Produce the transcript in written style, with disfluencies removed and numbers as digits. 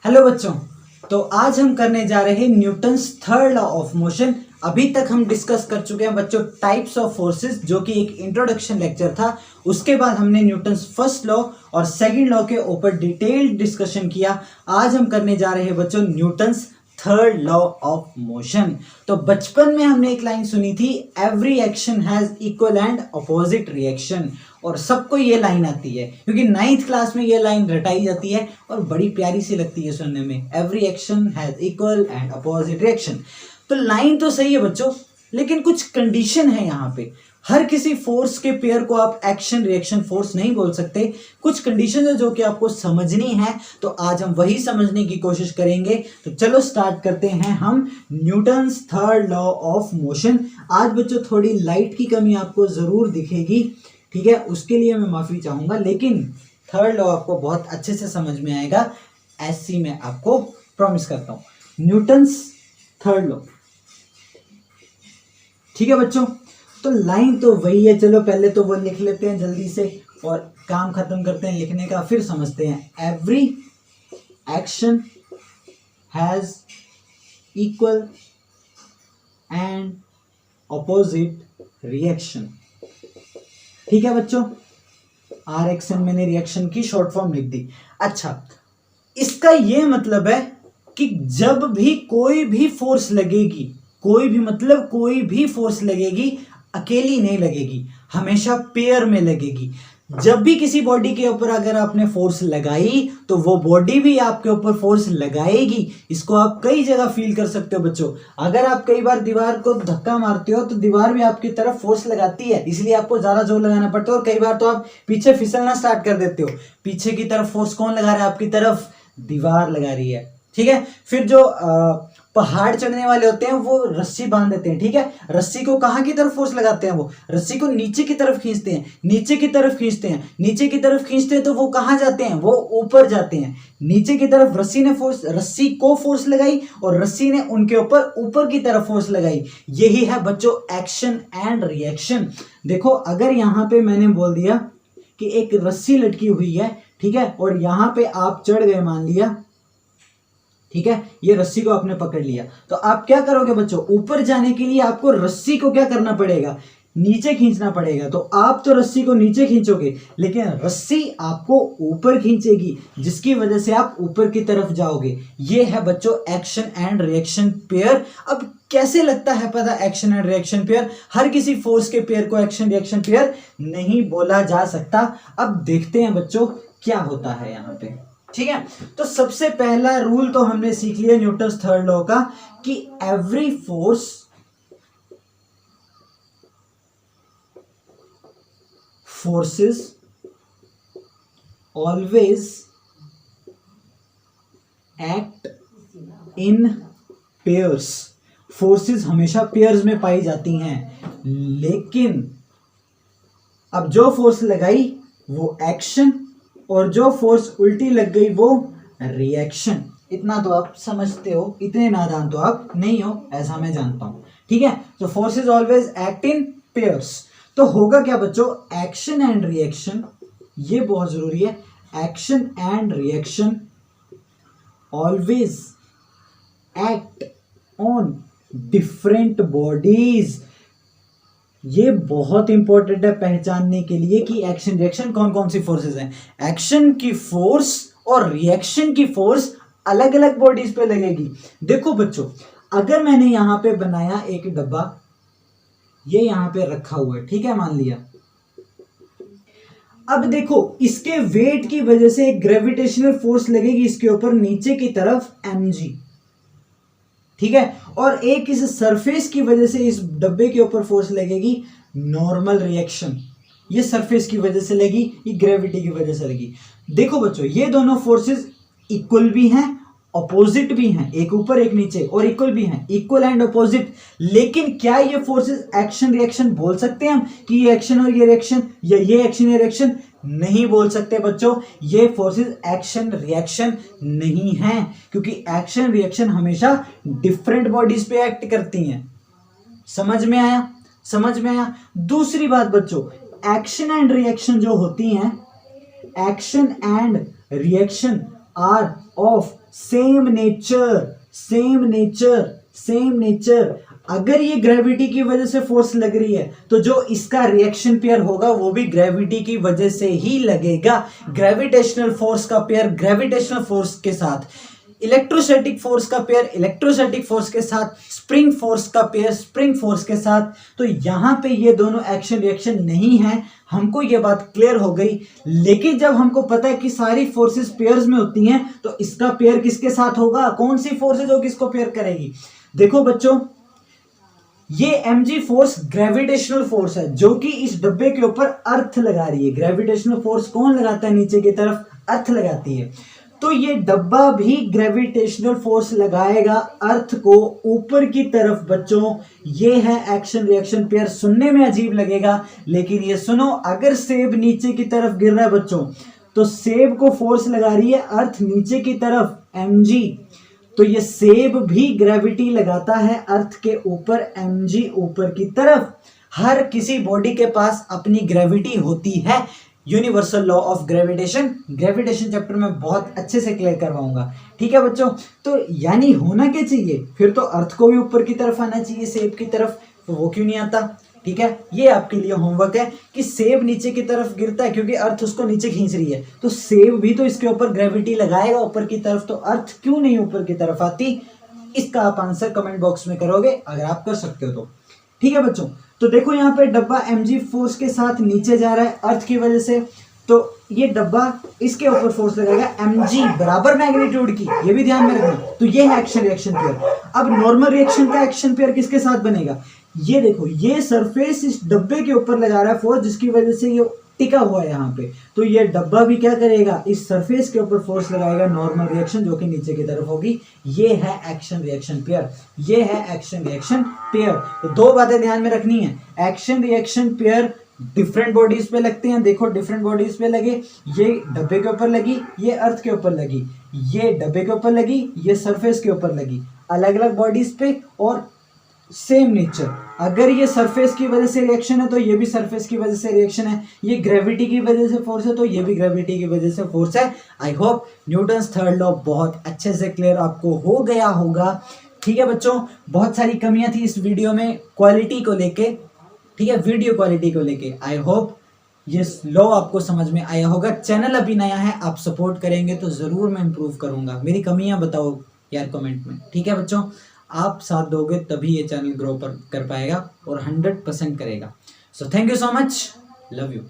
Hello बच्चों। तो आज हम करने जा रहे हैं Newton's third law of motion. अभी तक हम डिस्कस कर चुके हैं बच्चों टाइप्स ऑफ फोर्सेस, जो कि एक इंट्रोडक्शन लेक्चर था। उसके बाद हमने न्यूटन्स फर्स्ट लॉ और सेकंड लॉ के ऊपर डिटेल्ड डिस्कशन किया। आज हम करने जा रहे हैं बच्चों Newton's third law of motion. तो बचपन में हमने एक लाइन सुनी थी, every action has equal and opposite reaction, और सबको ये लाइन आती है क्योंकि 9th क्लास में ये लाइन रटाई जाती है और बड़ी प्यारी सी लगती है सुनने में, every action has equal and opposite reaction. तो लाइन तो सही है बच्चों, लेकिन कुछ कंडीशन है यहाँ पे। हर किसी फोर्स के पेयर को आप एक्शन रिएक्शन फोर्स नहीं बोल सकते। कुछ कंडीशन है जो कि आपको समझनी है, तो आज हम वही समझने की कोशिश करेंगे। तो चलो स्टार्ट करते हैं हम Newton's third law of motion. आज बच्चों थोड़ी लाइट की कमी आपको जरूर दिखेगी, ठीक है, उसके लिए मैं माफी चाहूंगा, लेकिन थर्ड लॉ आपको बहुत अच्छे से समझ में आएगा, ऐसी मैं आपको प्रॉमिस करता हूं। न्यूटन्स थर्ड लॉ, ठीक है बच्चों। तो लाइन तो वही है, चलो पहले तो वो लिख लेते हैं जल्दी से और काम खत्म करते हैं लिखने का, फिर समझते हैं। Every action has equal and opposite reaction, ठीक है बच्चों। आर एक्शन मैंने रिएक्शन की शॉर्ट फॉर्म लिख दी। अच्छा, इसका ये मतलब है कि जब भी कोई भी फोर्स लगेगी, कोई भी मतलब कोई भी फोर्स लगेगी, अकेली नहीं लगेगी, हमेशा पेयर में लगेगी। जब भी किसी बॉडी के ऊपर अगर आपने फोर्स लगाई तो वो बॉडी भी आपके ऊपर फोर्स लगाएगी। इसको आप कई जगह फील कर सकते हो बच्चों। अगर आप कई बार दीवार को धक्का मारते हो तो दीवार भी आपकी तरफ फोर्स लगाती है, इसलिए आपको ज्यादा जोर लगाना पड़ता है। और कई बार तो आप पीछे फिसलना स्टार्ट कर देते हो। पीछे की तरफ फोर्स कौन लगा रहा है? आपकी तरफ दीवार लगा रही है, ठीक है। फिर जो पहाड़ चढ़ने वाले होते हैं वो रस्सी बांध देते हैं, ठीक है। रस्सी को कहां की तरफ फोर्स लगाते हैं? वो रस्सी को नीचे की तरफ खींचते हैं, नीचे की तरफ खींचते हैं, नीचे की तरफ खींचते हैं, तो वो कहां जाते हैं? वो ऊपर जाते हैं। नीचे की तरफ रस्सी को फोर्स लगाई और रस्सी ने उनके ऊपर ऊपर की तरफ फोर्स लगाई। यही है बच्चों एक्शन एंड रिएक्शन। देखो, अगर यहां पे मैंने बोल दिया कि एक रस्सी लटकी हुई है, ठीक है, और यहां पे आप चढ़ गए मान लिया, ठीक है, ये रस्सी को आपने पकड़ लिया, तो आप क्या करोगे बच्चों? ऊपर जाने के लिए आपको रस्सी को क्या करना पड़ेगा? नीचे खींचना पड़ेगा। तो आप तो रस्सी को नीचे खींचोगे, लेकिन रस्सी आपको ऊपर खींचेगी, जिसकी वजह से आप ऊपर की तरफ जाओगे। ये है बच्चों एक्शन एंड रिएक्शन पेयर। अब कैसे लगता है पता? एक्शन एंड रिएक्शन पेयर, हर किसी फोर्स के पेयर को एक्शन रिएक्शन पेयर नहीं बोला जा सकता। अब देखते हैं बच्चों क्या होता है यहां पे, ठीक है। तो सबसे पहला रूल तो हमने सीख लिया न्यूटन्स थर्ड लॉ का, कि every forces always act in pairs. Forces हमेशा पेयर्स में पाई जाती हैं, लेकिन अब जो फोर्स लगाई वो एक्शन और जो फोर्स उल्टी लग गई वो रिएक्शन। इतना तो आप समझते हो, इतने नादान तो आप नहीं हो, ऐसा मैं जानता हूं, ठीक है। तो forces always act in pairs. तो होगा क्या बच्चों? एक्शन एंड रिएक्शन, ये बहुत जरूरी है। Action and reaction always act on different bodies. ये बहुत इंपॉर्टेंट है पहचानने के लिए कि एक्शन रिएक्शन कौन कौन सी फोर्सेस हैं। एक्शन की फोर्स और रिएक्शन की फोर्स अलग अलग बॉडीज पे लगेगी। देखो बच्चों, अगर मैंने यहां पे बनाया एक डब्बा, ये यहां पे रखा हुआ है, ठीक है, मान लिया। अब देखो, इसके वेट की वजह से एक ग्रेविटेशनल फोर्स लगेगी इसके ऊपर नीचे की तरफ mg, ठीक है, और एक इस सरफेस की वजह से इस डब्बे के ऊपर फोर्स लगेगी नॉर्मल रिएक्शन। ये सरफेस की वजह से लगी, ये ग्रेविटी की वजह से लगी। देखो बच्चों, ये दोनों फोर्सेस इक्वल भी हैं, अपोजिट भी हैं, एक ऊपर एक नीचे, और इक्वल भी हैं, इक्वल एंड अपोजिट। लेकिन क्या ये फोर्सेस एक्शन रिएक्शन बोल सकते हैं हम कि ये एक्शन और ये रिएक्शन, या ये एक्शन या रिएक्शन? नहीं बोल सकते बच्चों। ये फोर्सेस एक्शन रिएक्शन नहीं हैं, क्योंकि एक्शन रिएक्शन हमेशा डिफरेंट बॉडीज पे एक्ट करती हैं। समझ में आया? समझ में आया। दूसरी बात बच्चों, एक्शन एंड रिएक्शन जो होती हैं, action and reaction are of same nature. अगर ये ग्रेविटी की वजह से फोर्स लग रही है तो जो इसका रिएक्शन पेयर होगा वो भी ग्रेविटी की वजह से ही लगेगा। ग्रेविटेशनल फोर्स का पेयर ग्रेविटेशनल फोर्स के साथ, इलेक्ट्रोस्टैटिक फोर्स का पेयर इलेक्ट्रोस्टैटिक फोर्स के साथ, स्प्रिंग फोर्स का पेयर स्प्रिंग फोर्स के साथ। तो यहां पे ये दोनों एक्शन रिएक्शन नहीं है, हमको ये बात क्लियर हो गई। लेकिन जब हमको पता है कि सारी फोर्सेस पेयर्स में होती हैं तो इसका पेयर किसके साथ होगा, कौन सी फोर्स है जो किसको पेयर करेगी। देखो बच्चों, ये mg फोर्स ग्रेविटेशनल फोर्स है जो कि इस डब्बे के ऊपर अर्थ लगा रही है। ग्रेविटेशनल फोर्स कौन लगाता है, नीचे की तरफ अर्थ लगाती है। तो ये डब्बा भी ग्रेविटेशनल फोर्स लगाएगा अर्थ को ऊपर की तरफ। बच्चों ये है एक्शन रिएक्शन पेयर। सुनने में अजीब लगेगा लेकिन ये सुनो, अगर सेब नीचे की तरफ गिर रहा है बच्चों तो सेब को फोर्स लगा रही है अर्थ नीचे की तरफ mg, तो ये सेब भी ग्रेविटी लगाता है अर्थ के ऊपर mg ऊपर की तरफ। हर किसी बॉडी के पास अपनी ग्रेविटी होती है। Universal law of gravitation chapter में बहुत अच्छे से क्लियर करवाऊंगा, ठीक है बच्चों। तो यानी होना क्या चाहिए, फिर तो अर्थ को भी ऊपर की तरफ आना चाहिए सेब की तरफ, तो वो क्यों नहीं आता। ठीक है, ये आपके लिए होमवर्क है कि सेब नीचे की तरफ गिरता है क्योंकि अर्थ उसको नीचे खींच रही है, तो सेब भी तो इसके ऊपर ग्रेविटी लगाएगा ऊपर की तरफ, तो अर्थ क्यों नहीं ऊपर की तरफ आती। इसका आप आंसर कमेंट बॉक्स में करोगे अगर आप कर सकते हो तो। ठीक है बच्चों, तो देखो यहाँ पे डब्बा mg फोर्स के साथ नीचे जा रहा है अर्थ की वजह से, तो ये डब्बा इसके ऊपर फोर्स लगाएगा mg बराबर मैग्नीट्यूड की, ये भी ध्यान में रखना। तो ये है एक्शन रिएक्शन पेयर। अब नॉर्मल रिएक्शन का एक्शन पेयर किसके साथ बनेगा, ये देखो, ये सरफेस इस डब्बे के ऊपर लगा रहा है फोर्स जिसकी वजह से ये टिका हुआ है यहाँ पे, तो ये डब्बा भी क्या करेगा, इस सरफेस के ऊपर फोर्स लगाएगा नॉर्मल रिएक्शन जो कि नीचे की तरफ होगी। ये है एक्शन रिएक्शन पेयर, ये है एक्शन रिएक्शन पेयर। तो दो बातें ध्यान में रखनी है, action reaction pair different bodies पे लगते हैं। देखो डिफरेंट बॉडीज पे लगे, ये डब्बे के ऊपर लगी, ये अर्थ के ऊपर लगी, ये डब्बे के ऊपर लगी, ये सरफेस के ऊपर लगी, अलग अलग बॉडीज पे और सेम नेचर। अगर ये सरफेस की वजह से रिएक्शन है तो ये भी सरफेस की वजह से रिएक्शन है, ये ग्रेविटी की वजह से फोर्स है तो ये भी ग्रेविटी की वजह से फोर्स है। I hope Newton's third law बहुत अच्छे से क्लियर आपको हो गया होगा। ठीक है बच्चों, बहुत सारी कमियां थी इस वीडियो में क्वालिटी को लेके, ठीक है, वीडियो क्वालिटी को लेके। आई होप ये लॉ आपको समझ में आया होगा। चैनल अभी नया है, आप सपोर्ट करेंगे तो ज़रूर मैं इम्प्रूव करूँगा। मेरी कमियाँ बताओ यार कमेंट में, ठीक है बच्चों, आप साथ दोगे तभी ये चैनल ग्रो कर पाएगा और 100% करेगा। So thank you so much, love you.